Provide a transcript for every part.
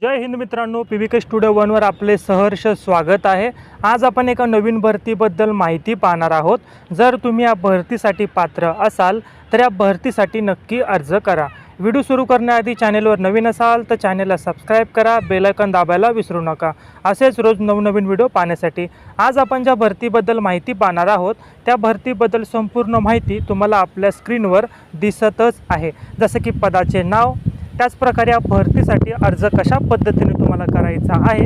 जय हिंद मित्रांनो, PVK studio 1वर आपले सहर्ष स्वागत आहे। आज आपण एका नवीन भरतीबद्दल माहिती पाहणार आहोत। जर तुम्ही या भरतीसाठी पात्र असाल तर या भरतीसाठी नक्की अर्ज करा। व्हिडिओ सुरू करण्याआधी चॅनलवर नवीन असाल तर चॅनलला सबस्क्राइब करा, बेल आयकॉन दाबायला विसरू नका। असेच रोज नवनवीन व्हिडिओ पाहण्यासाठी आज आपण ज्या भरतीबद्दल माहिती पाहणार आहोत त्या भरतीबद्दल संपूर्ण माहिती तुम्हाला आपल्या स्क्रीनवर दिसतच आहे। जसे की पदाचे नाव, त्याच प्रकारे या भरतीसाठी अर्ज कशा पद्धतीने तुम्हाला करायचा आहे,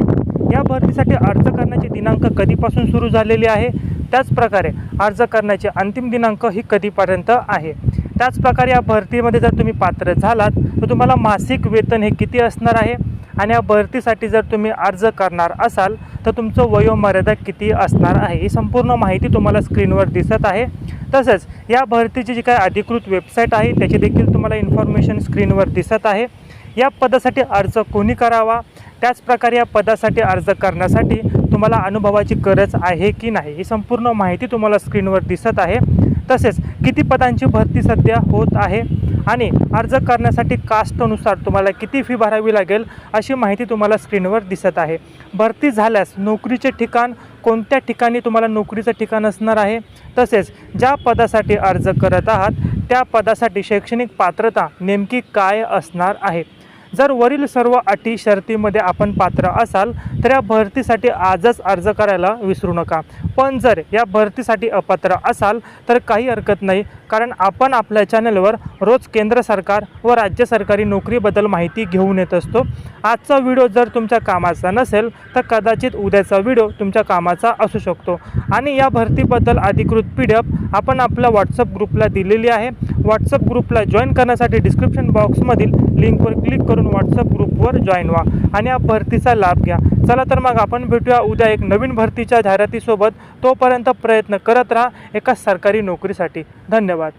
या भरतीसाठी अर्ज करण्याची दिनांक कधीपासून सुरू झालेली आहे, त्याच प्रकारे अर्ज करण्याचे अंतिम दिनांक ही कधीपर्यंत आहे। त्याच प्रकारे या भरतीमध्ये जर तुम्ही पात्र झालात तर तुम्हाला मासिक वेतन हे किती असणार आहे आणि या भरतीसाठी जर तुम्ही अर्ज करणार असाल तर तुमचं वयोमर्यादा किती असणार आहे, ही संपूर्ण माहिती तुम्हाला स्क्रीनवर दिसत आहे। तसेच या भरतीची जी काही अधिकृत वेबसाईट आहे त्याची देखील तुम्हाला इन्फॉर्मेशन स्क्रीनवर दिसत आहे। या पदासाठी अर्ज कोणी करावा, त्याच प्रकारे या पदासाठी अर्ज करण्यासाठी तुम्हाला अनुभवाची गरज आहे की नाही, ही संपूर्ण माहिती तुम्हाला स्क्रीनवर दिसत आहे। तसेच किती पदांची भरती सध्या होत आहे आणि अर्ज करण्यासाठी कास्टनुसार तुम्हाला किती फी भरावी लागेल अशी माहिती तुम्हाला स्क्रीनवर दिसत आहे। भरती झाल्यास नोकरीचे ठिकाण, कोणत्या ठिकाणी तुम्हाला नोकरीचं ठिकाण असणार आहे, तसेच ज्या पदासाठी अर्ज करत आहात त्या पदासाठी शैक्षणिक पात्रता नेमकी काय असणार आहे। जर वरील सर्व अटी शर्तीमध्ये आपण पात्र असाल तर या भरतीसाठी आजच अर्ज करायला विसरू नका। पण जर या भरतीसाठी अपात्र असाल तर काही हरकत नाही, कारण आपण आपल्या चॅनलवर रोज केंद्र सरकार व राज्य सरकारी नोकरीबद्दल माहिती घेऊन येत असतो। आजचा व्हिडिओ जर तुमच्या कामाचा नसेल तर कदाचित उद्याचा व्हिडिओ तुमच्या कामाचा असू शकतो। आणि या भरतीबद्दल अधिकृत PDF आपण आपल्या व्हॉट्सअप ग्रुपला दिलेली आहे। व्हॉट्सअप ग्रुपला जॉईन करण्यासाठी डिस्क्रिप्शन बॉक्समधील लिंकवर क्लिक करून व्हॉट्सअप ग्रुपवर जॉईन व्हा आणि या भरतीचा लाभ घ्या। चला तर मग आपण भेटूया उद्या एक नवीन भरतीच्या जाहिरातीसोबत। तोपर्यंत प्रयत्न करत राहा एका सरकारी नोकरीसाठी। धन्यवाद।